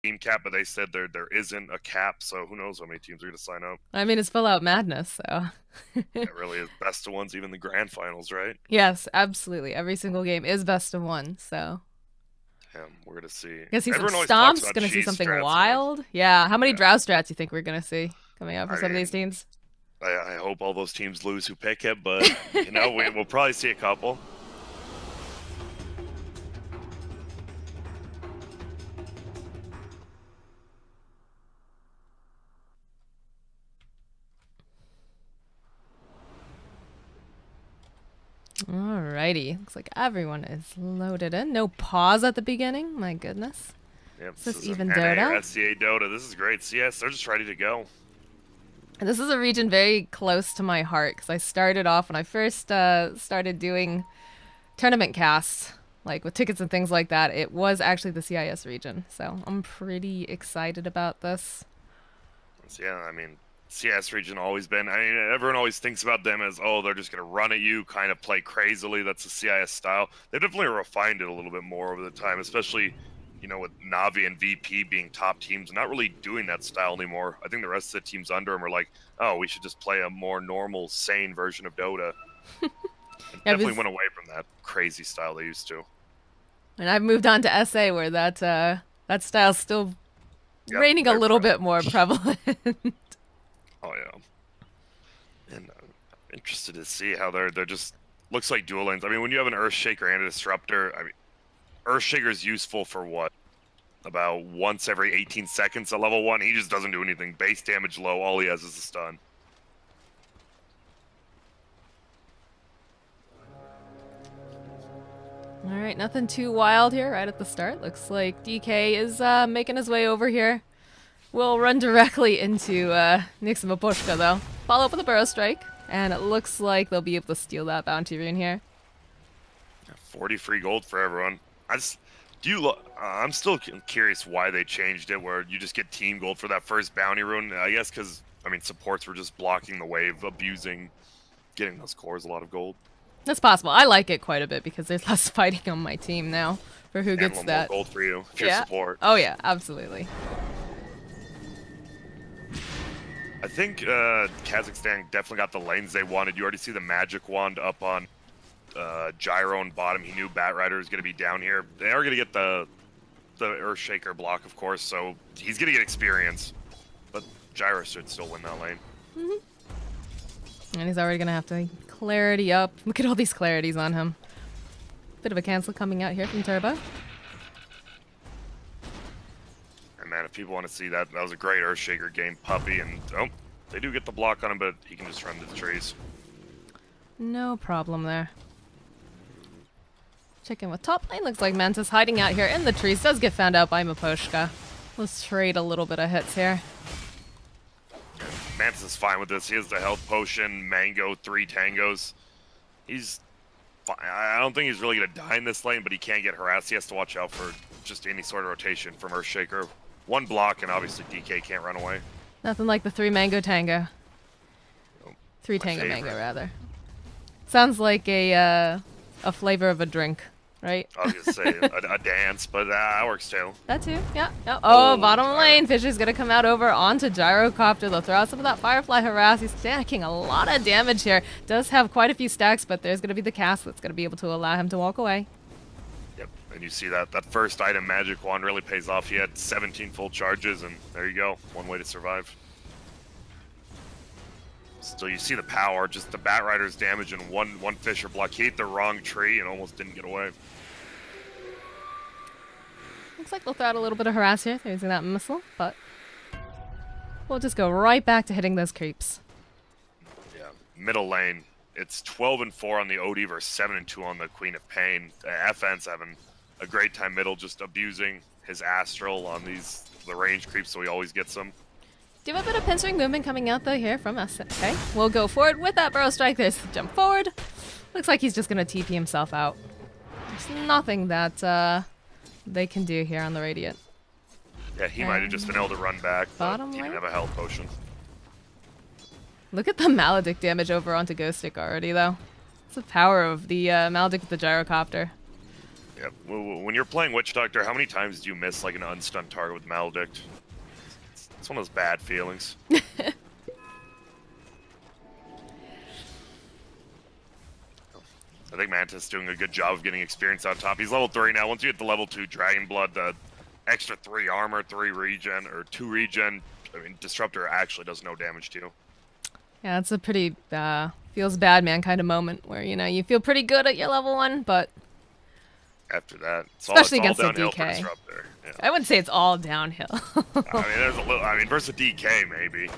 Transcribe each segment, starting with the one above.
team cap, but they said there isn't a cap, so who knows how many teams are going to sign up. I mean, it's full out madness, so. It really is best of ones, even the grand finals, right? Yes, absolutely. Every single game is best of one, so. We're going to see. Gonna see some Everyone always talks stomps, about gonna see cheese something strats, man. wild. Yeah, how many Yeah, drow strats you think we're gonna see coming out for I some of these mean, teams? I hope all those teams lose who pick it, but we'll probably see a couple. Alrighty, looks like everyone is loaded in. No pause at the beginning, my goodness. Yep, Is this this is an even NA or Dota? SCA Dota. This is great. CS, they're just ready to go. And this is a region very close to my heart because I started off when I first started doing tournament casts, like with tickets and things like that. It was actually the CIS region, so I'm pretty excited about this. Yeah, I mean, CS region always been. I mean, everyone always thinks about them as, oh, they're just gonna run at you, kind of play crazily. That's the CIS style. They definitely refined it a little bit more over the time, especially, with Navi and VP being top teams, not really doing that style anymore. I think the rest of the teams under them are like, oh, we should just play a more normal, sane version of Dota. It Yeah, definitely went away from that crazy style they used to. and I've moved on to SA where that style's still Yep, reigning a they're little bit more prevalent. Oh yeah, and I'm interested to see how they're just looks like dual lanes. I mean, when you have an Earthshaker and a Disruptor, I mean, Earthshaker is useful for what? About once every 18 seconds at level 1. He just doesn't do anything. Base damage low. All he has is a stun. All right, nothing too wild here right at the start. Looks like DK is making his way over here. We'll run directly into Nixamapushka, though. Follow up with a Burrow Strike, and it looks like they'll be able to steal that bounty rune here. 40 free gold for everyone. I'm still curious why they changed it, where you just get team gold for that first bounty rune. I guess because, I mean, supports were just blocking the wave, abusing, getting those cores a lot of gold. That's possible. I like it quite a bit because there's less fighting on my team now for who And gets a little that. more gold for you if you're Yeah. support. Oh, yeah, absolutely. I think Kazakhstan definitely got the lanes they wanted. You already see the magic wand up on Gyro on bottom. He knew Batrider was going to be down here. They are going to get the Earthshaker block, of course, so he's going to get experience. But Gyro should still win that lane. And he's already going to have to clarity up. Look at all these clarities on him. Bit of a cancel coming out here from Turbo. And man, if people want to see that, that was a great Earthshaker game, Puppy, and oh, they do get the block on him, but he can just run to the trees. No problem there. Check in with top lane. Looks like Mantis hiding out here in the trees. Does get found out by Maposhka. Let's trade a little bit of hits here. Mantis is fine with this. He has the health potion, Mango, 3 tangos. He's fine. I don't think he's really going to die in this lane, but he can't get harassed. He has to watch out for just any sort of rotation from Earthshaker. One block, and obviously DK can't run away. Nothing like the 3 mango tango. Oh, 3 my tango favorite. mango, rather. Sounds like a flavor of a drink, right? I was going to say a dance, but that works too. That too, yeah. Oh, oh, bottom Gyro. lane. Fisher's gonna come out over onto Gyrocopter. They'll throw out some of that Firefly harass. He's stacking a lot of damage here. Does have quite a few stacks, but there's gonna be the cast that's gonna be able to allow him to walk away. Yep, and you see that first item, Magic Wand, really pays off. He had 17 full charges, and there you go. One way to survive. Still, you see the power, just the Batrider's damage and one Fisher block. He hit the wrong tree and almost didn't get away. Looks like they'll throw out a little bit of harass here. They're using that missile, but we'll just go right back to hitting those creeps. Yeah, middle lane. It's 12-4 on the OD versus 7-2 on the Queen of Pain. FN's having a great time middle, just abusing his Astral on the range creeps, so he always gets them. Do have a bit of pincering movement coming out though here from us. Okay, we'll go forward with that Burrow Strike. There's the jump forward. Looks like he's just gonna TP himself out. There's nothing that they can do here on the Radiant. Yeah, he might have just been able to run back, but Bottom he didn't lane? have a health potion. Look at the Maledict damage over onto Ghost Stick already, though. It's the power of the Maledict with the Gyrocopter. Yeah. When you're playing Witch Doctor, how many times do you miss like an unstunned target with Maledict? It's one of those bad feelings. I think Mantis doing a good job of getting experience on top. He's level 3 now. Once you hit the level 2 Dragon Blood, the extra 3 armor, 3 regen, or 2 regen, I mean, Disruptor actually does no damage to you. Yeah, it's a pretty feels bad man kind of moment where, you feel pretty good at your level 1, but After that, especially it's all against a downhill for DK. Disruptor. Yeah. I wouldn't say it's all downhill. I mean, there's a little. I mean, versus DK maybe.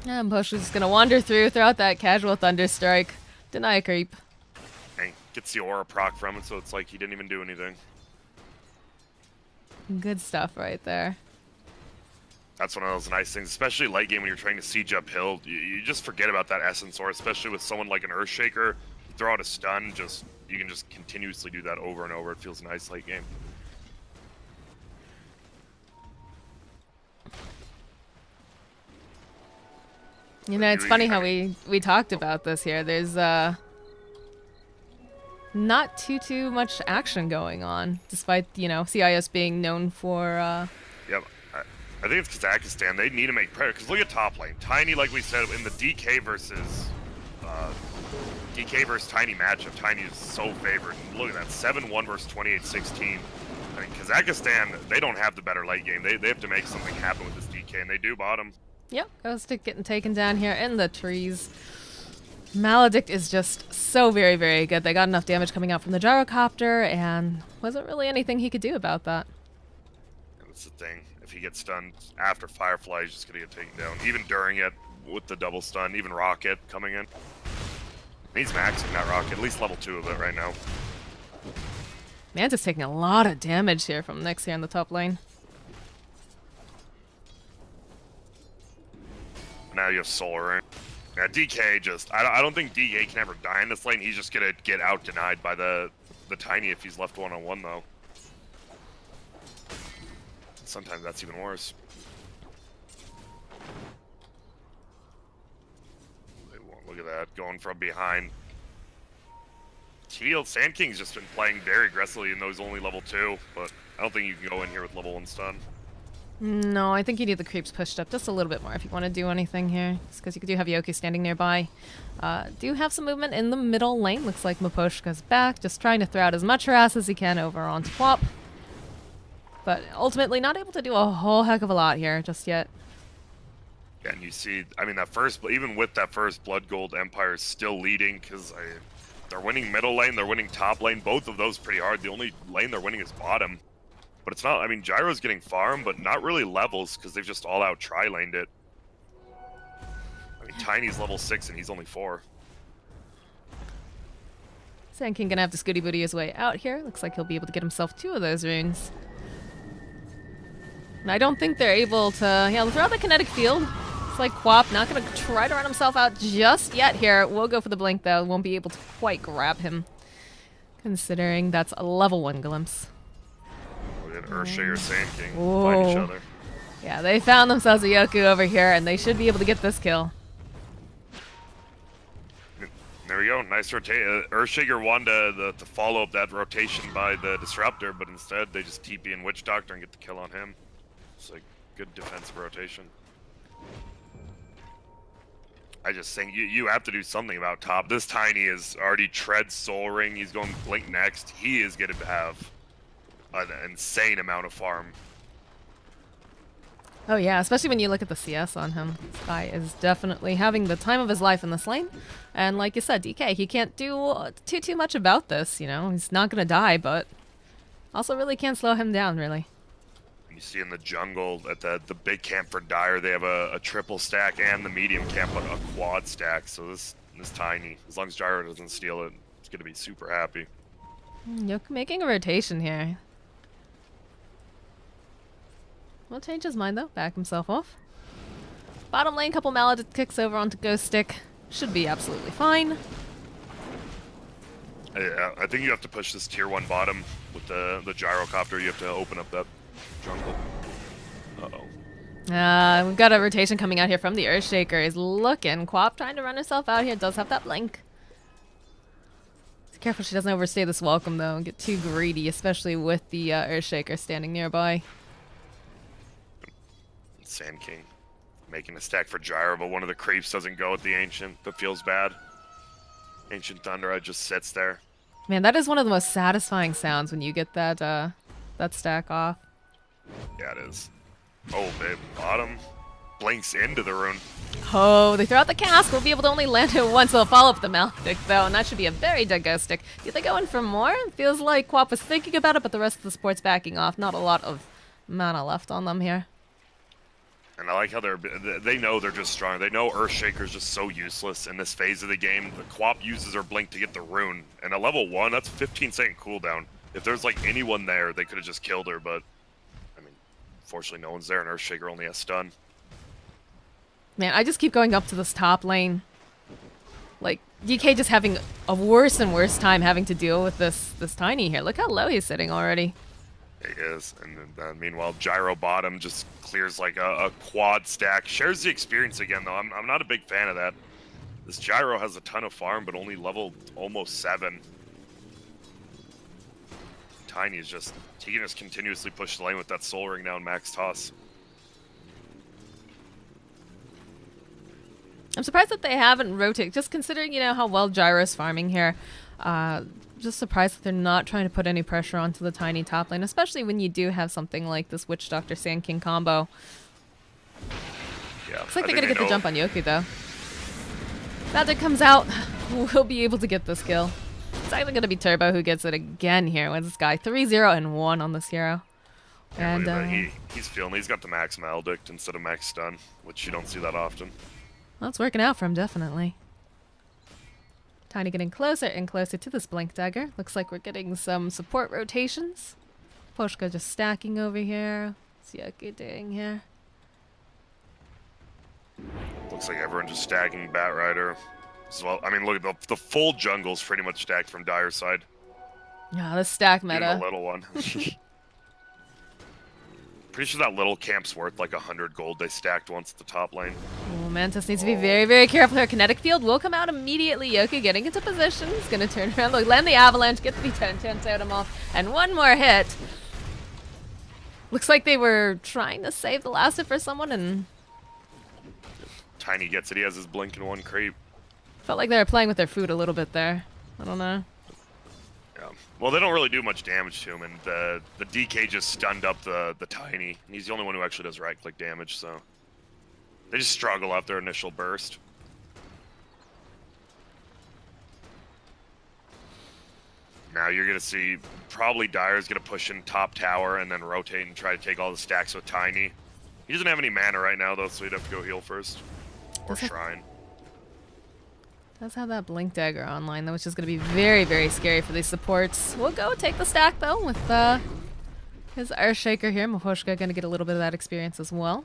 Yeah, Push is just gonna wander through, throw out that casual Thunderstrike, deny a creep. And gets the aura proc from it, so it's like he didn't even do anything. Good stuff right there. That's one of those nice things, especially late game when you're trying to siege uphill. You just forget about that Essence Aura, especially with someone like an Earthshaker. You throw out a stun, you can just continuously do that over and over. It feels nice late game. It's funny how we talked about this here. There's not too much action going on, despite CIS being known for. Yep, I think it's Kazakhstan. They need to make pressure because look at top lane. Tiny, like we said, in the DK versus Tiny matchup. Tiny is so favored. And look at that, 7-1 versus 28-16. I mean, Kazakhstan, they don't have the better late game. They have to make something happen with this DK, and they do bottom. Yep, Ghostic getting taken down here in the trees. Maledict is just so very, very good. They got enough damage coming out from the gyrocopter, and wasn't really anything he could do about that. That's the thing. If he gets stunned after Firefly, he's just going to get taken down. Even during it, with the double stun, even Rocket coming in. He's maxing that Rocket, at least level 2 of it right now. Mantis taking a lot of damage here from Nyx here in the top lane. Now you have Solar. Yeah, DK just... I don't think DK can ever die in this lane. He's just going to get out-denied by the Tiny if he's left one-on-one, though. Sometimes that's even worse. Look at that, going from behind. Sand King's just been playing very aggressively in those only level 2, but I don't think you can go in here with level 1 stun. No, I think you need the creeps pushed up just a little bit more if you want to do anything here. Just because you do have Yoki standing nearby. Do have some movement in the middle lane. Looks like Maposhka's back, just trying to throw out as much harass as he can over onto Plop. But ultimately not able to do a whole heck of a lot here just yet. Yeah, and you see, I mean, even with that first Blood Gold, Empire is still leading because they're winning middle lane, they're winning top lane, both of those pretty hard. The only lane they're winning is bottom. But it's not, I mean, Gyro's getting farm, but not really levels because they've just all out tri-laned it. I mean, Tiny's level 6 and he's only 4. Sand King gonna have to Scooty Booty his way out here. Looks like he'll be able to get himself 2 of those runes. And I don't think they're able to, they'll throw out the kinetic field. It's like Quap, not gonna try to run himself out just yet here. We'll go for the blink though, won't be able to quite grab him. Considering that's a level 1 glimpse. Look at Earthshaker, Sand King Whoa. find each other. Yeah, they found themselves a Yoku over here and they should be able to get this kill. There we go, nice rotation. Earthshaker wanted to follow up that rotation by the Disruptor, but instead they just TP in Witch Doctor and get the kill on him. It's like good defensive rotation. I just think you have to do something about top. This Tiny is already tread Soul Ring. He's going Blink next. He is going to have an insane amount of farm. Oh yeah, especially when you look at the CS on him. This guy is definitely having the time of his life in this lane. And like you said, DK, he can't do too much about this, He's not going to die, but also really can't slow him down, really. You see in the jungle at the big camp for Dire, they have a triple stack, and the medium camp a quad stack. So this Tiny, as long as Gyro doesn't steal it, it's going to be super happy. Yoke making a rotation here. Won't change his mind though, back himself off. Bottom lane, couple Maledict kicks over onto Ghost Stick. Should be absolutely fine. Yeah, I think you have to push this tier 1 bottom with the gyrocopter. You have to open up that jungle. Uh-oh. We've got a rotation coming out here from the Earthshaker. Is looking. Quap trying to run herself out here. Does have that blink. Careful she doesn't overstay this welcome, though, and get too greedy, especially with the Earthshaker standing nearby. Sand King making a stack for Gyro, but one of the creeps doesn't go with the Ancient. That feels bad. Ancient Thunderhead just sits there. Man, that is one of the most satisfying sounds when you get that that stack off. Yeah, it is. Oh, babe, bottom blinks into the rune. Oh, they throw out the cast. We'll be able to only land it once. They'll follow up the Maledict, though, and that should be a very dead ghost stick. Do they go in for more? It feels like Quap was thinking about it, but the rest of the support's backing off. Not a lot of mana left on them here. And I like how they know they're just strong. They know Earthshaker's just so useless in this phase of the game. The Quap uses her blink to get the rune. And at level 1, that's 15-second cooldown. If there's like anyone there, they could have just killed her, but I mean, fortunately no one's there and Earthshaker only has stun. Man, I just keep going up to this top lane. Like, DK just having a worse and worse time having to deal with this Tiny here. Look how low he's sitting already. He is, and then meanwhile, Gyro bottom just clears like a quad stack. Shares the experience again, though. I'm not a big fan of that. This Gyro has a ton of farm, but only level almost 7. Tiny is just, he can just continuously push the lane with that Soul Ring now and max toss. I'm surprised that they haven't rotated, just considering, you know, how well Gyro's farming here. Just surprised that they're not trying to put any pressure onto the Tiny top lane, especially when you do have something like this Witch Doctor Sand King combo. Yeah, Looks like they're gonna get the jump on Yoku, though. Magic comes out, we'll be able to get this kill. It's actually gonna be Turbo who gets it again here. Wins this guy 3-0 and 1 on this hero. And he's feeling, he's got the max Maledict instead of max stun, which you don't see that often. well, it's working out for him, definitely. Tiny getting closer and closer to this Blink Dagger. Looks like we're getting some support rotations. Poshka just stacking over here. What's Yoku doing here? Looks like everyone's just stacking Batrider as well. I mean, look at the full jungle's pretty much stacked from Dire side. Yeah, this stack Even meta. the little one. Pretty sure that little camp's worth like 100 gold they stacked once at the top lane. Oh, Mantis needs to be very, very careful here. Kinetic Field will come out immediately. Yoku getting into position. He's going to turn around. Look, land the Avalanche. Get the D10 out him off. And one more hit. Looks like they were trying to save the last hit for someone, and Tiny gets it. He has his blink and one creep. felt like they were playing with their food a little bit there. I don't know. Yeah. Well, they don't really do much damage to him, and the DK just stunned up the Tiny. And he's the only one who actually does right-click damage, so they just struggle out their initial burst. Now you're going to see probably Dire's going to push in top tower and then rotate and try to take all the stacks with Tiny. He doesn't have any mana right now, though, so he'd have to go heal first. Or Shrine. Does have that Blink Dagger online, though, which is going to be very, very scary for these supports. We'll go take the stack, though, with his Earthshaker here. Mahoshka going to get a little bit of that experience as well.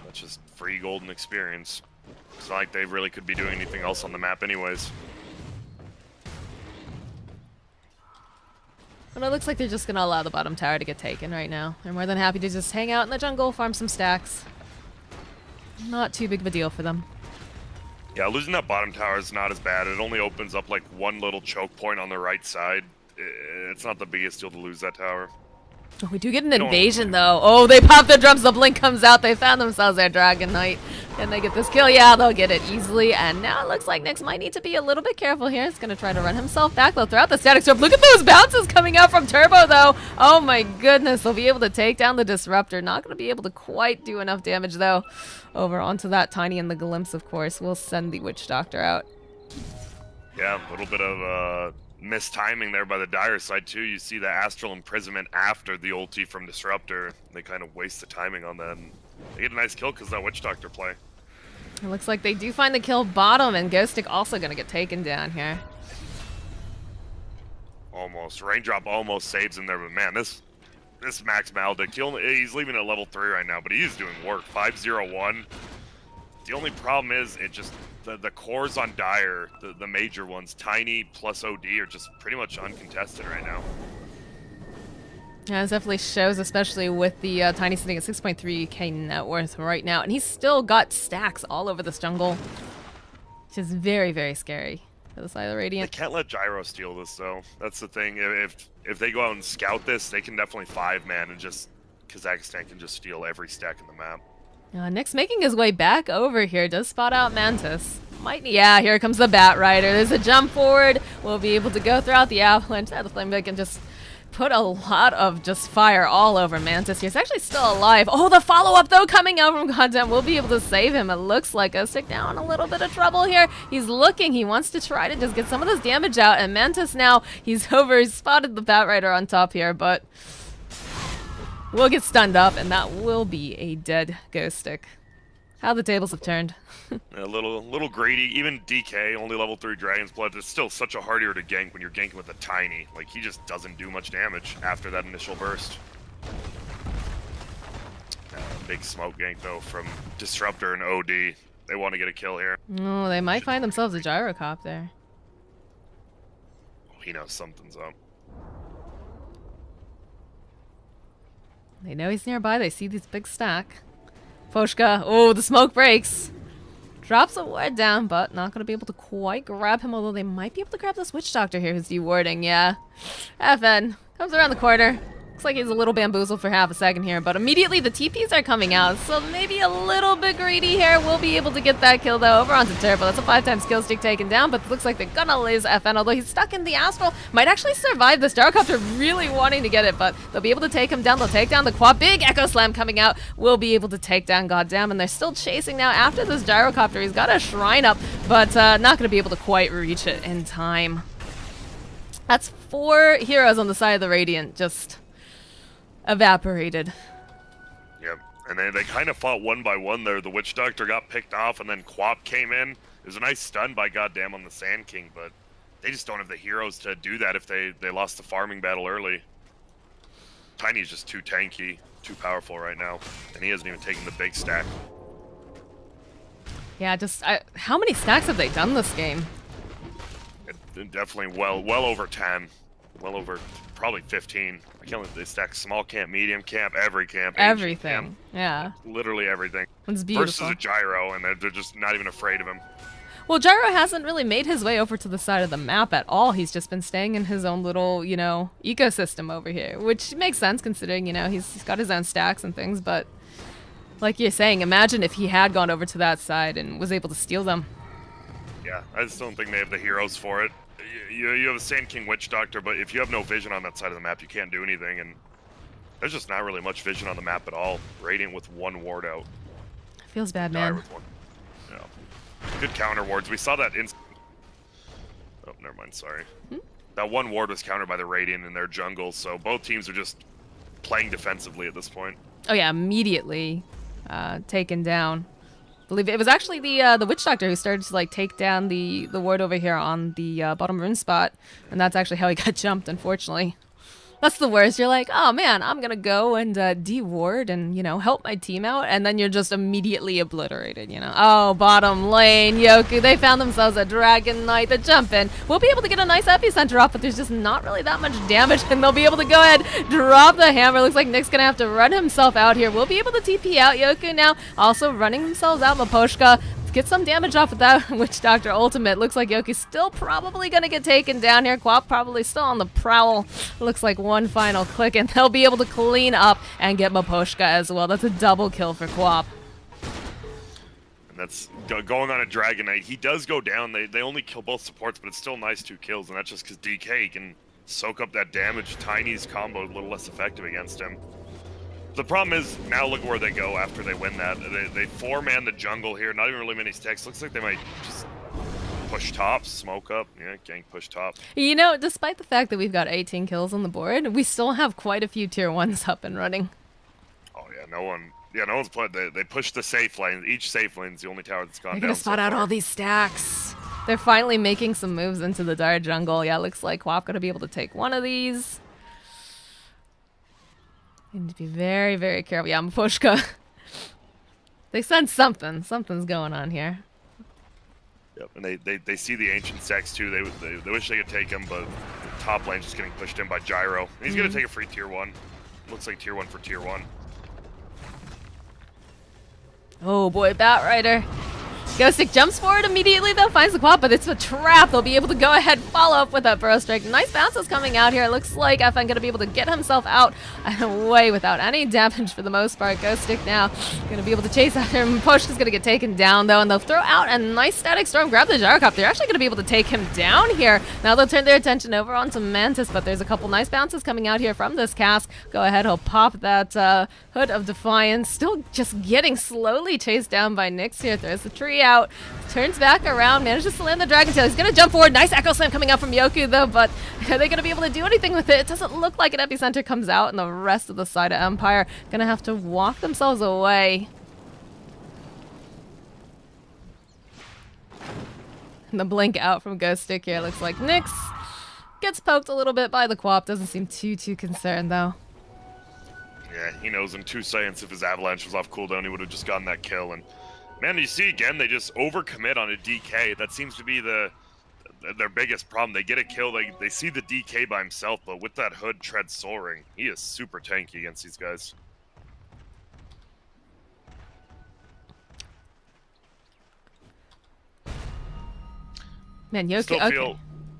That's just free golden experience. It's not like they really could be doing anything else on the map anyways. But it looks like they're just going to allow the bottom tower to get taken right now. They're more than happy to just hang out in the jungle, farm some stacks. Not too big of a deal for them. Yeah, losing that bottom tower is not as bad. It only opens up like one little choke point on the right side. It's not the biggest deal to lose that tower. Oh, we do get an invasion, though. Oh, they pop their drums. The blink comes out. They found themselves their Dragon Knight. Can they get this kill? Yeah, they'll get it easily. And now it looks like Nyx might need to be a little bit careful here. He's going to try to run himself back. They'll throw out the Static Storm. Look at those bounces coming out from Turbo, though. Oh, my goodness. They'll be able to take down the Disruptor. Not going to be able to quite do enough damage, though. Over onto that Tiny and the Glimpse, of course. We'll send the Witch Doctor out. Yeah, a little bit of mistiming there by the Dire side, too. You see the Astral Imprisonment after the ulti from Disruptor. They kind of waste the timing on that. And they get a nice kill because that Witch Doctor play. It looks like they do find the kill bottom, and Ghostic also going to get taken down here. Almost. Raindrop almost saves him there, but man, this Max Maledict, he's leaving at level 3 right now, but he is doing work. 5-0-1. The only problem is it just the cores on Dire, the major ones, Tiny plus OD, are just pretty much uncontested right now. Yeah, it definitely shows, especially with the Tiny sitting at 6.3k net worth right now. And he's still got stacks all over this jungle. which is very, very scary for the side of the They Radiant. can't let Gyro steal this, though. That's the thing. If they go out and scout this, they can definitely 5-man and just Kazakhstan can just steal every stack in the map. Nick's making his way back over here. Does spot out Mantis. Yeah, here comes the Bat Rider. There's a jump forward. We'll be able to go throughout the avalanche. The Flame can just put a lot of just fire all over Mantis. He's actually still alive. Oh, the follow-up, though, coming out from Content. We'll be able to save him. It looks like a stick down a little bit of trouble here. He's looking. He wants to try to just get some of this damage out. And Mantis now, he's over. He's spotted the Bat Rider on top here, but will get stunned up, and that will be a dead Ghost Stick. How the tables have turned. A little greedy. Even DK, only level 3 Dragon's Blood, it's still such a hardier to gank when you're ganking with a Tiny. Like, he just doesn't do much damage after that initial burst. Big smoke gank, though, from Disruptor and OD. They want to get a kill here. Oh, they might find themselves a gyrocopter. He knows something's up. They know he's nearby. They see this big stack. Poshka. Oh, the smoke breaks. Drops a ward down, but not going to be able to quite grab him, although they might be able to grab this Witch Doctor here who's dewarding. Yeah. FN comes around the corner. Looks like he's a little bamboozled for half a second here, but immediately the TPs are coming out, so maybe a little bit greedy here. We'll be able to get that kill, though, over onto Turbo. That's a 5-time skill stick taken down, but it looks like they're gonna lose FN, although he's stuck in the Astral. Might actually survive this. Gyrocopter really wanting to get it, but they'll be able to take him down. They'll take down the quad. Big Echo Slam coming out. We'll be able to take down Goddamn, and they're still chasing now after this Gyrocopter. He's got a Shrine up, but not gonna be able to quite reach it in time. That's 4 heroes on the side of the Radiant, just evaporated. Yep, and they kind of fought one by one there. The Witch Doctor got picked off, and then Quap came in. It was a nice stun by Goddamn on the Sand King, but they just don't have the heroes to do that if they lost the farming battle early. Tiny's just too tanky, too powerful right now, and he hasn't even taken the big stack. Yeah, how many stacks have they done this game? Definitely well over 10. Well over probably 15. I can't believe they stack small camp, medium camp, every camp. Everything. Camp. Yeah. Literally everything. It's beautiful. Versus a Gyro, and they're just not even afraid of him. Well, Gyro hasn't really made his way over to the side of the map at all. He's just been staying in his own little, ecosystem over here, which makes sense considering, he's got his own stacks and things, but like you're saying, imagine if he had gone over to that side and was able to steal them. Yeah, I just don't think they have the heroes for it. You have a Sand King Witch Doctor, but if you have no vision on that side of the map, you can't do anything, and there's just not really much vision on the map at all. Radiant with 1 ward out. Feels bad, Dire man. with 1. Yeah. Good counter wards. We saw that Oh, never mind, sorry. That 1 ward was countered by the Radiant in their jungle, so both teams are just playing defensively at this point. Oh yeah, immediately taken down. I believe it was actually the Witch Doctor who started to take down the ward over here on the bottom rune spot, and that's actually how he got jumped, unfortunately. That's the worst. You're like, oh man, I'm gonna go and de-ward and help my team out, and then you're just immediately obliterated. Oh, bottom lane, Yoku. They found themselves a Dragon Knight. The jump in. We'll be able to get a nice epicenter off, but there's just not really that much damage, and they'll be able to go ahead, drop the hammer. Looks like Nick's gonna have to run himself out here. We'll be able to TP out Yoku now. Also running themselves out. Maposhka. Get some damage off with that Witch Doctor ultimate. Looks like Yoki's still probably going to get taken down here. Quap probably still on the prowl. Looks like one final click, and they'll be able to clean up and get Maposhka as well. That's a double kill for Quap. And that's going on a Dragon Knight. He does go down. They only kill both supports, but it's still nice 2 kills, and that's just because DK can soak up that damage. Tiny's combo is a little less effective against him. The problem is, now look where they go after they win that. They 4-man the jungle here, not even really many stacks. Looks like they might just push top, smoke up, gank push top. Despite the fact that we've got 18 kills on the board, we still have quite a few tier 1s up and running. Oh yeah, no one's played. They push the safe lane. Each safe lane is the only tower that's gone down. They're gonna spot out all these stacks. They're finally making some moves into the dire jungle. Yeah, looks like Quap gonna be able to take one of these. Need to be very, very careful. Yeah, Maposhka. They sense something. Something's going on here. Yep, and they see the ancient stacks too. They wish they could take him, but the top lane's just getting pushed in by Gyro. And he's gonna take a free tier 1. Looks like tier 1 for tier 1. Oh boy, Bat Rider. Ghostic jumps forward immediately, though, finds the quad, but it's a trap. They'll be able to go ahead, follow up with that burrow strike. Nice bounces coming out here. It looks like FN going to be able to get himself out and away without any damage for the most part. Ghostic now going to be able to chase after him. Push is going to get taken down, though, and they'll throw out a nice static storm, grab the gyrocopter. They're actually going to be able to take him down here. Now they'll turn their attention over onto Mantis, but there's a couple nice bounces coming out here from this cask. Go ahead, he'll pop that Hood of Defiance. Still just getting slowly chased down by Nyx here. Throws the tree out, turns back around, manages to land the Dragon Tail. He's going to jump forward. Nice Echo Slam coming out from Yoku, though, but are they going to be able to do anything with it? It doesn't look like an Epicenter comes out, and the rest of the side of Empire going to have to walk themselves away. And the blink out from Ghostic here. Looks like Nyx gets poked a little bit by the Quap. Doesn't seem too concerned, though. Yeah, he knows in 2 seconds if his Avalanche was off cooldown, he would have just gotten that kill. And man, you see again, they just overcommit on a DK. That seems to be their biggest problem. They get a kill, they see the DK by himself, but with that Hood Tread Soul Ring, he is super tanky against these guys. Man, Yoku, okay.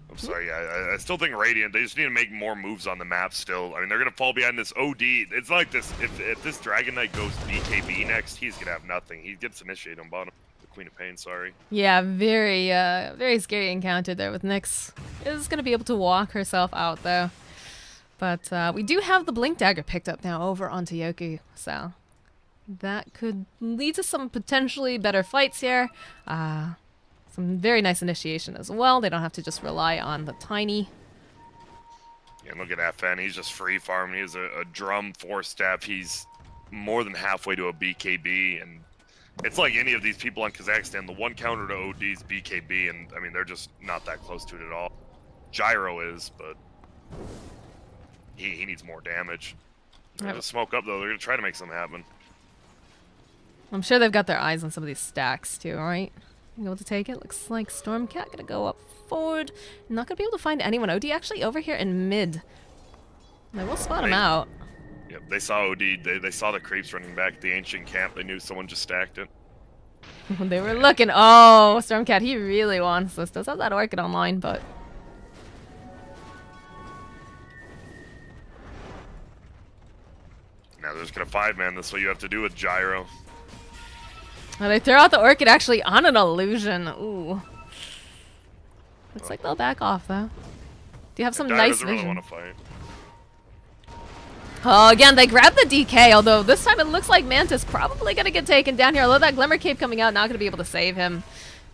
I'm sorry, I still think Radiant, they just need to make more moves on the map still. I mean, they're going to fall behind this OD. It's like this, if this Dragon Knight goes BKB next, he's going to have nothing. He gets initiated on bottom. The Queen of Pain, sorry. Yeah, very scary encounter there with Nyx. Is going to be able to walk herself out, though. But we do have the Blink Dagger picked up now over onto Yoku, so that could lead to some potentially better fights here. Some very nice initiation as well. They don't have to just rely on the Tiny. Yeah, look at FN. He's just free farming. He has a drum 4-step. He's more than halfway to a BKB. And it's like any of these people on Kazakhstan. The one counter to OD is BKB. And, I mean, they're just not that close to it at all. Gyro is, but he needs more damage. They're going to smoke up, though. They're going to try to make something happen. I'm sure they've got their eyes on some of these stacks, too, right? Able to take it. Looks like Stormcat gonna go up forward. Not gonna be able to find anyone. OD actually over here in mid. They will spot him out. Yep, they saw OD. They saw the creeps running back at the ancient camp. They knew someone just stacked it. They were looking. Oh, Stormcat, he really wants this. Does have that Orchid online, but now they're just gonna 5-man. That's what you have to do with Gyro. Oh, they throw out the Orchid actually on an illusion. Ooh. Looks like they'll back off, though. Do you have some nice vision? Really want to fight. Oh, again, they grab the DK, although this time it looks like Mantis probably going to get taken down here. Although that Glimmer Cape coming out, not going to be able to save him.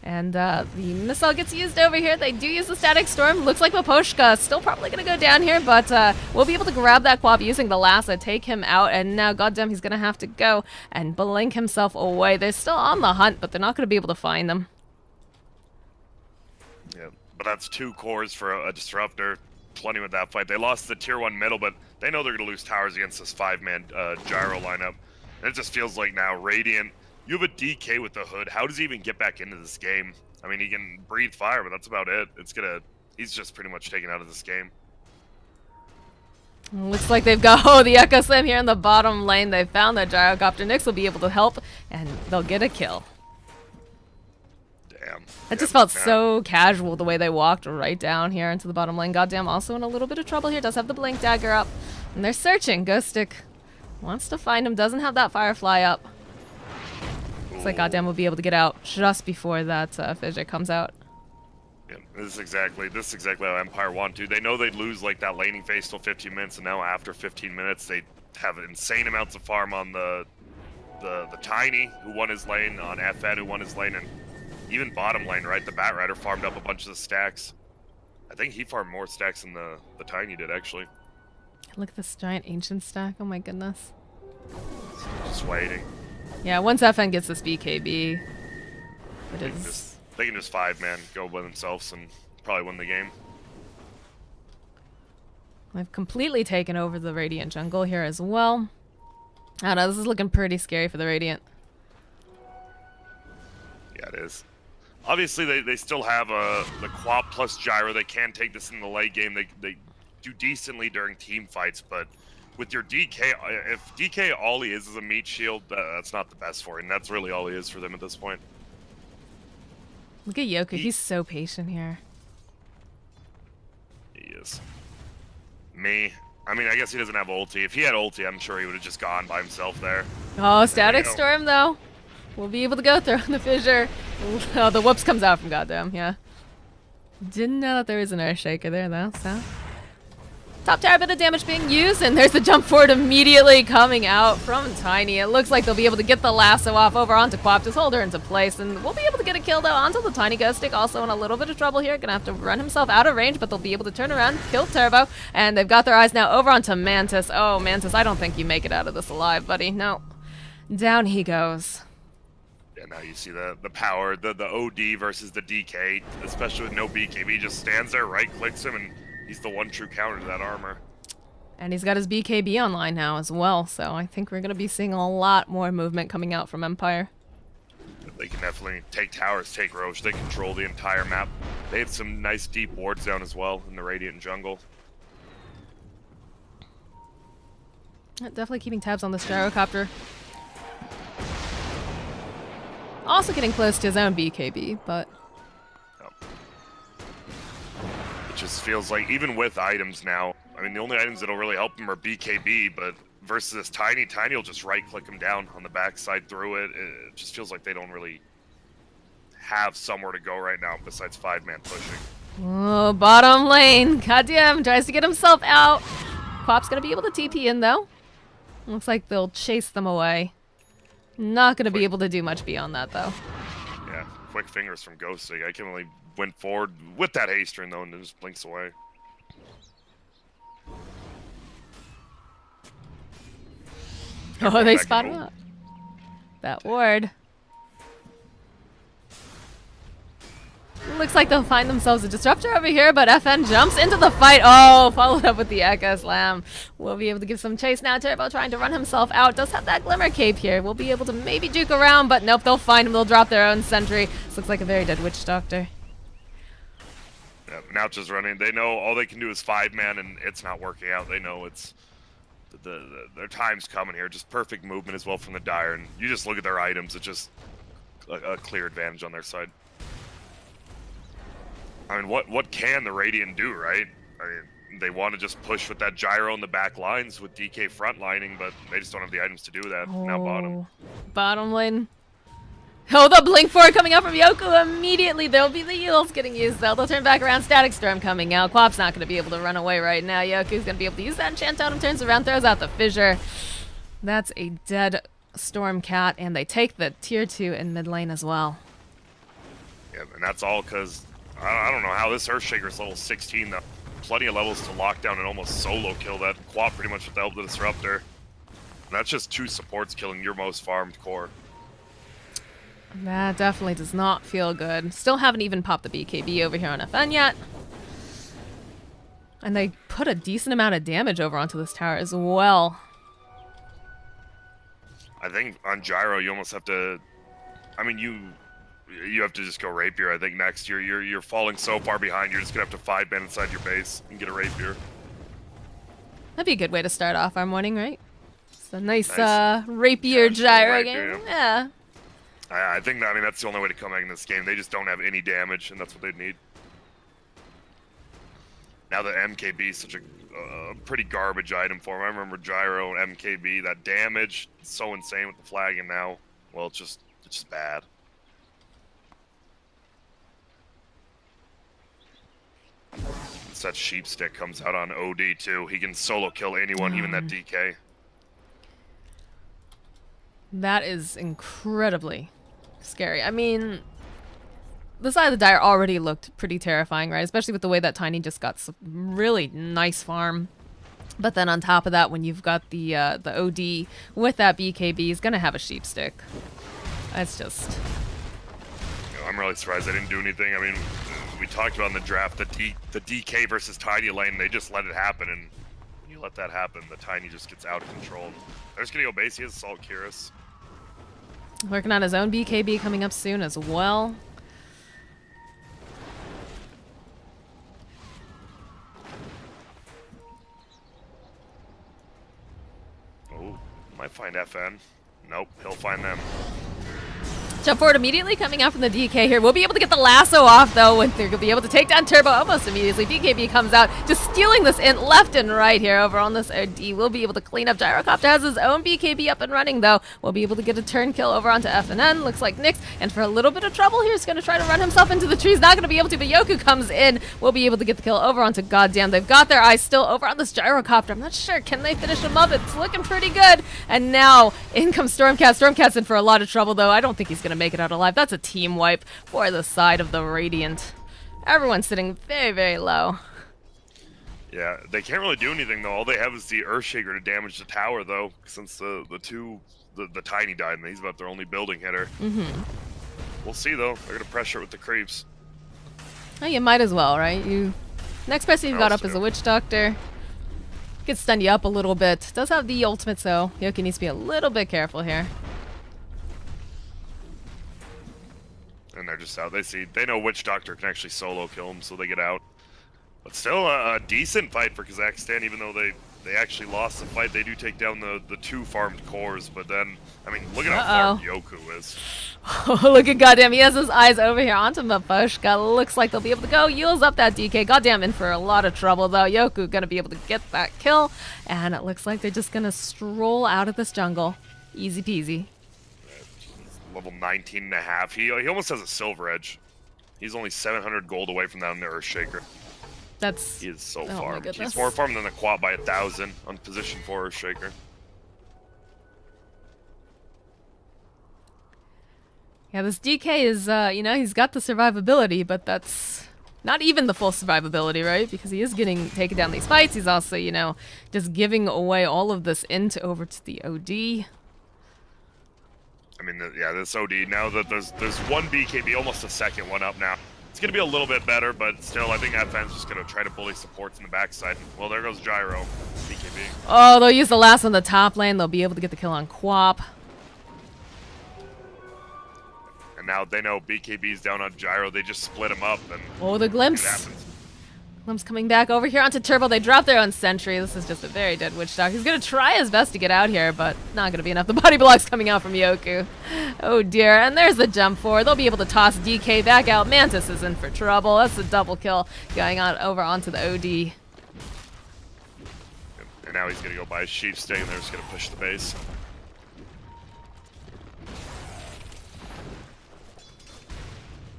And the missile gets used over here. They do use the Static Storm. Looks like Maposhka still probably going to go down here, but we'll be able to grab that Quap using the Lassa, take him out, and now, goddamn, he's going to have to go and blink himself away. They're still on the hunt, but they're not going to be able to find them. Yeah, but that's 2 cores for a Disruptor. Plenty with that fight. They lost the tier 1 middle, but they know they're going to lose towers against this 5-man Gyro lineup. And it just feels like now Radiant, you have a DK with the Hood. How does he even get back into this game? I mean, he can breathe fire, but that's about it. He's just pretty much taken out of this game. Looks like they've got the Echo Slam here in the bottom lane. They found the Gyrocopter. Nyx will be able to help, and they'll get a kill. Damn. It just felt so casual the way they walked right down here into the bottom lane. Goddamn, also in a little bit of trouble here. Does have the Blink Dagger up, and they're searching. Ghostic wants to find him. Doesn't have that Firefly up. Looks like Goddamn will be able to get out just before that Fidget comes out. Yeah, this is exactly how Empire want to. They know they'd lose like that laning phase till 15 minutes, and now after 15 minutes, they have insane amounts of farm on the Tiny, who won his lane, on FN, who won his lane, and even bottom lane, right? The Bat Rider farmed up a bunch of the stacks. I think he farmed more stacks than the Tiny did, actually. Look at this giant ancient stack. Oh my goodness. Just waiting. Yeah, once FN gets this BKB, they can just 5-man go by themselves and probably win the game. They've completely taken over the Radiant jungle here as well. I don't know, this is looking pretty scary for the Radiant. Yeah, it is. Obviously, they still have the Quap plus Gyro. They can take this in the late game. They do decently during team fights, but with your DK, if DK all he is a meat shield, that's not the best for him. That's really all he is for them at this point. Look at Yoku. He's so patient here. He is. I mean, I guess he doesn't have ulti. If he had ulti, I'm sure he would have just gone by himself there. Oh, Static Storm, though. We'll be able to go through the fissure. Oh, the whoops comes out from goddamn, yeah. Didn't know that there was an Earthshaker there, though, so. Top tower, bit of damage being used, and there's the jump forward immediately coming out from Tiny. It looks like they'll be able to get the lasso off over onto Quap, just hold her into place, and we'll be able to get a kill, though, onto the Tiny Ghost Stick. Also in a little bit of trouble here, gonna have to run himself out of range, but they'll be able to turn around, kill Turbo, and they've got their eyes now over onto Mantis. Oh, Mantis, I don't think you make it out of this alive, buddy. No. Down he goes. Yeah, now you see the power, the OD versus the DK, especially with no BKB. He just stands there, right-clicks him, and he's the one true counter to that armor. And he's got his BKB online now as well, so I think we're going to be seeing a lot more movement coming out from Empire. They can definitely take towers, take Roche. They control the entire map. They have some nice deep wards down as well in the Radiant jungle. Definitely keeping tabs on this gyrocopter. Also getting close to his own BKB, but... It just feels like, even with items now, I mean, the only items that'll really help him are BKB, but versus this Tiny will just right-click him down on the backside through it. It just feels like they don't really have somewhere to go right now besides 5-man pushing. Oh, bottom lane. Goddamn, tries to get himself out. Quap's gonna be able to TP in, though. Looks like they'll chase them away. Not gonna be able to do much beyond that, though. Yeah, quick fingers from Ghosting. I can only went forward with that haste turn, though, and it just blinks away. Oh, they spot him up. That ward. Looks like they'll find themselves a disruptor over here, but FN jumps into the fight. Oh, followed up with the Echo Slam. We'll be able to give some chase now. Turbo trying to run himself out. Does have that Glimmer Cape here. We'll be able to maybe juke around, but nope, they'll find him. They'll drop their own sentry. This looks like a very dead Witch Doctor. Yeah, now just running. They know all they can do is 5-man, and it's not working out. They know it's... their time's coming here. Just perfect movement as well from the Dire, and you just look at their items. It's just a clear advantage on their side. I mean, what can the Radiant do, right? I mean, they want to just push with that gyro in the back lines with DK frontlining, but they just don't have the items to do that. Oh, now bottom. Bottom lane. Oh, the Blink 4 coming out from Yoku immediately. There'll be the heals getting used, though. They'll turn back around. Static Storm coming out. Quap's not going to be able to run away right now. Yoku's going to be able to use that enchant totem, turns around, throws out the fissure. That's a dead Storm Cat, and they take the tier 2 in mid lane as well. Yeah, and that's all because... I don't know how this Earthshaker's level 16, though. Plenty of levels to lock down and almost solo kill that Quap pretty much with the help of the Disruptor. And that's just 2 supports killing your most farmed core. That definitely does not feel good. Still haven't even popped the BKB over here on FN yet. And they put a decent amount of damage over onto this tower as well. I think on Gyro, you almost have to... I mean, you have to just go Rapier, I think, next year. You're falling so far behind, you're just going to have to 5-man inside your base and get a Rapier. That'd be a good way to start off our morning, right? It's a nice Rapier Gyro game. Yeah. I think, I mean, that's the only way to come back in this game. They just don't have any damage, and that's what they need. Now the MKB is such a pretty garbage item for them. I remember Gyro and MKB, that damage, so insane with the flag, and now, well, it's just bad. It's that sheep stick comes out on OD too. He can solo kill anyone, even that DK. That is incredibly scary. I mean, the side of the Dire already looked pretty terrifying, right? Especially with the way that Tiny just got some really nice farm. But then on top of that, when you've got the OD with that BKB, he's gonna have a sheep stick. That's just... I'm really surprised they didn't do anything. I mean, we talked about in the draft the DK versus Tiny lane. They just let it happen, and when you let that happen, the Tiny just gets out of control. They're just gonna go base. He has Assault Cuirass. Working on his own BKB coming up soon as well. Oh, might find FN. Nope, he'll find them. Jump forward immediately coming out from the DK here. We'll be able to get the lasso off, though, when they're going to be able to take down Turbo almost immediately. BKB comes out, just stealing this int left and right here over on this OD. We'll be able to clean up. Gyrocopter has his own BKB up and running, though. We'll be able to get a turn kill over onto FNN. Looks like Nyx, and for a little bit of trouble here, he's going to try to run himself into the trees. Not going to be able to, but Yoku comes in. We'll be able to get the kill over onto Goddamn. They've got their eyes still over on this Gyrocopter. I'm not sure. Can they finish him up? It's looking pretty good. And now, in comes Stormcat. Stormcat's in for a lot of trouble, though. I don't think he's going to make it out alive. That's a team wipe for the side of the Radiant. Everyone's sitting very, very low. Yeah, they can't really do anything, though. All they have is the Earthshaker to damage the tower, though, since the Tiny died, and he's about their only building hitter. We'll see, though. They're going to pressure it with the creeps. Oh, you might as well, right? Next person you've got up is a Witch Doctor. Could stun you up a little bit. Does have the ultimate, so Yoki needs to be a little bit careful here. And they're just out. They know Witch Doctor can actually solo kill him, so they get out. But still a decent fight for Kazakhstan, even though they actually lost the fight. They do take down the 2 farmed cores, but then, I mean, look at how farmed Yoku is. Oh, look at Goddamn. He has his eyes over here onto Mapushka. Looks like they'll be able to go. Yules up that DK. Goddamn, in for a lot of trouble, though. Yoku gonna be able to get that kill. And it looks like they're just gonna stroll out of this jungle. Easy peasy. Level 19.5. He almost has a silver edge. He's only 700 gold away from that on the Earthshaker. He is so farmed. He's more farmed than the Quap by 1,000 on position 4 Earthshaker. Yeah, this DK is, he's got the survivability, but that's not even the full survivability, right? Because he is getting taken down these fights. He's also, just giving away all of this int over to the OD. I mean, this OD, now that there's one BKB, almost a second one up now. It's going to be a little bit better, but still, I think FN's just going to try to bully supports in the backside. Well, there goes Gyro. BKB. Oh, they'll use the last on the top lane. They'll be able to get the kill on Quap. And now they know BKB's down on Gyro. They just split him up. And oh, the Glimpse. Glimpse coming back over here onto Turbo. They drop their own sentry. This is just a very dead Witch Doctor. He's going to try his best to get out here, but not going to be enough. The body block's coming out from Yoku. Oh dear. And there's the jump forward. They'll be able to toss DK back out. Mantis is in for trouble. That's a double kill going on over onto the OD. And now he's going to go by his Sheep Stick, and they're just going to push the base.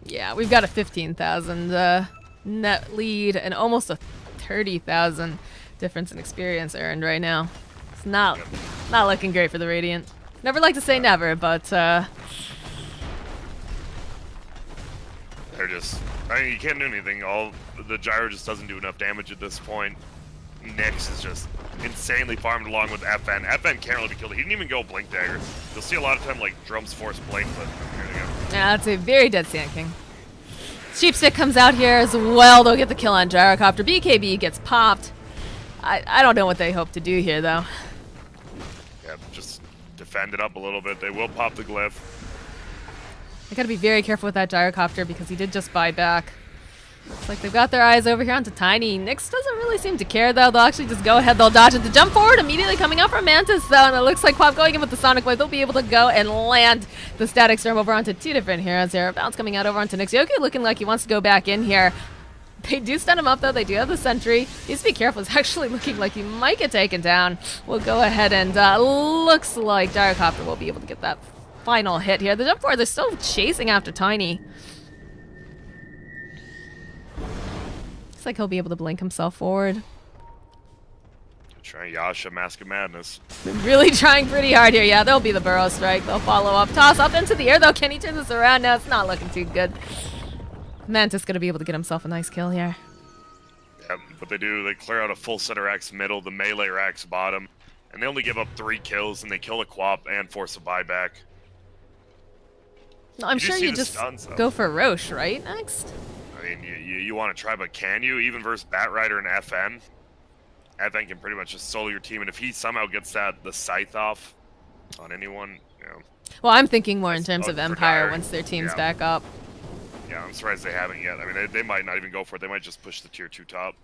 Yeah, we've got a 15,000 net lead and almost a 30,000 difference in experience earned right now. It's not looking great for the Radiant. Never like to say never, but they're just, I mean, you can't do anything. The Gyro just doesn't do enough damage at this point. Nyx is just insanely farmed along with FN. FN can't really be killed. He didn't even go Blink Dagger. You'll see a lot of time like Drums Force Blink, but here they go. Yeah, that's a very dead Sand King. Sheepstick comes out here as well. They'll get the kill on Gyrocopter. BKB gets popped. I don't know what they hope to do here, though. Yeah, just defend it up a little bit. They will pop the glyph. They gotta be very careful with that Gyrocopter because he did just buy back. Looks like they've got their eyes over here onto Tiny. Nyx doesn't really seem to care, though. They'll actually just go ahead. They'll dodge it. The jump forward immediately coming out from Mantis, though. And it looks like Quap going in with the Sonic Wave. They'll be able to go and land the Static Storm over onto 2 different heroes here. Bounce coming out over onto Nyx. Yoki looking like he wants to go back in here. They do stun him up, though. They do have the sentry. Needs to be careful. It's actually looking like he might get taken down. We'll go ahead and looks like Gyrocopter will be able to get that final hit here. The jump forward, they're still chasing after Tiny. Looks like he'll be able to blink himself forward. Try Yasha, Mask of Madness. Really trying pretty hard here. Yeah, there'll be the Burrow Strike. They'll follow up. Toss up into the air, though. Can he turn this around? No, it's not looking too good. Mantis going to be able to get himself a nice kill here. Yeah, what they do, they clear out a full set of racks middle, the melee racks bottom, and they only give up 3 kills, and they kill a Quap and force a buyback. No, I'm sure you just go for Roche, right, next? I mean, you want to try, but can you? Even versus Batrider and FN? FN can pretty much just solo your team, and if he somehow gets the Scythe off on anyone, Well, I'm thinking more in terms of Empire once their team's back up. Yeah, I'm surprised they haven't yet. I mean, they might not even go for it. They might just push the tier 2 top.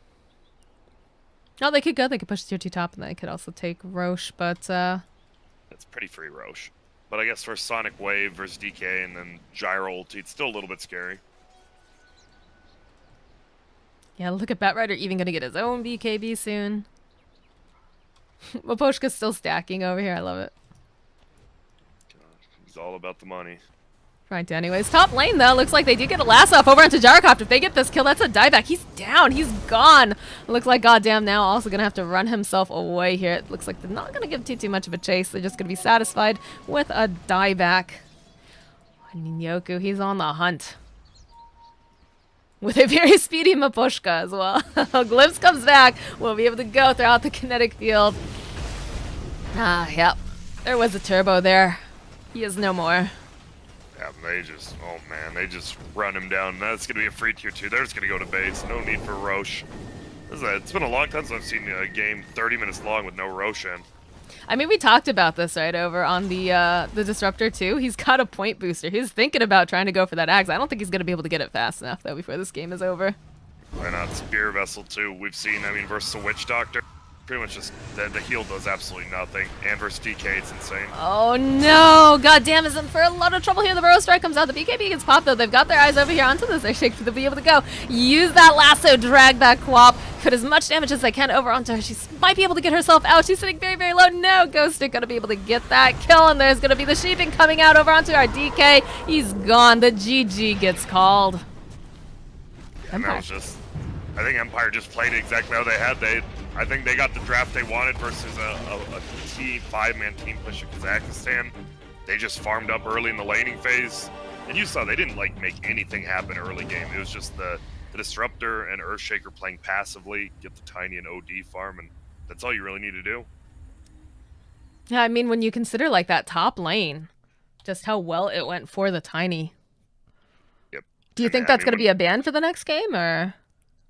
No, they could go. They could push the tier 2 top, and they could also take Roche, but That's pretty free Roche. But I guess for Sonic Wave versus DK and then Gyro ulti, it's still a little bit scary. Yeah, look at Batrider even gonna get his own BKB soon. Maposhka's still stacking over here. I love it. He's all about the money. Right, anyways. Top lane, though. Looks like they did get a last off over onto Gyrocopter. If they get this kill, that's a dieback. He's down. He's gone. Looks like goddamn now also going to have to run himself away here. It looks like they're not going to give too much of a chase. They're just going to be satisfied with a dieback. And Ninyoku, he's on the hunt. With a very speedy Maposhka as well. Glimpse comes back. We'll be able to go throughout the kinetic field. Ah, yep. There was a turbo there. He is no more. Yeah, they just, oh man, they just run him down. That's going to be a free tier 2. They're just going to go to base. No need for Roche. It's been a long time since I've seen a game 30 minutes long with no Roshan. I mean, we talked about this, right, over on the Disruptor, too. He's got a point booster. He's thinking about trying to go for that axe. I don't think he's going to be able to get it fast enough, though, before this game is over. Why not? Spear Vessel, too. We've seen, I mean, versus the Witch Doctor. Pretty much just, the heal does absolutely nothing. And versus DK, it's insane. Oh, no! God damn, is in for a lot of trouble here. The Burrow Strike comes out. The BKB gets popped, though. They've got their eyes over here onto this Airshake to be able to go. Use that lasso, drag that Quap. Put as much damage as they can over onto her. She might be able to get herself out. She's sitting very, very low. No, Ghostic gonna be able to get that kill, and there's gonna be the Sheeping coming out over onto our DK. He's gone. The GG gets called. And that was just, I think Empire just played it exactly how they had. I think they got the draft they wanted versus a five-man team push of Kazakhstan. They just farmed up early in the laning phase, and you saw they didn't like make anything happen early game. It was just the Disruptor and Earthshaker playing passively, get the Tiny and OD farm, and that's all you really need to do. Yeah, I mean, when you consider like that top lane, just how well it went for the Tiny. Yep. Do you think that's going to be a ban for the next game, or?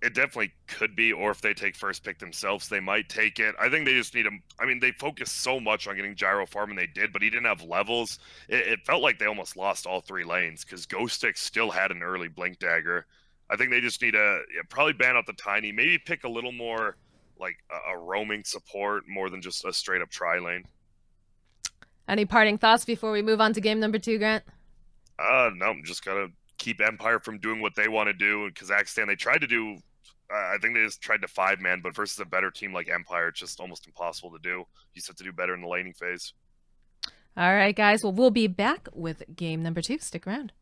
It definitely could be, or if they take first pick themselves, they might take it. I think they just need him. I mean, they focused so much on getting Gyro farm, and they did, but he didn't have levels. It felt like they almost lost all 3 lanes, because Ghostic still had an early Blink Dagger. I think they just need to probably ban out the Tiny, maybe pick a little more like a roaming support more than just a straight up tri lane. Any parting thoughts before we move on to game number 2, Grant? No, just gotta keep Empire from doing what they want to do. In Kazakhstan, they tried to do, I think they just tried to 5-man, but versus a better team like Empire, it's just almost impossible to do. You just have to do better in the laning phase. All right, guys. Well, we'll be back with game number 2. Stick around.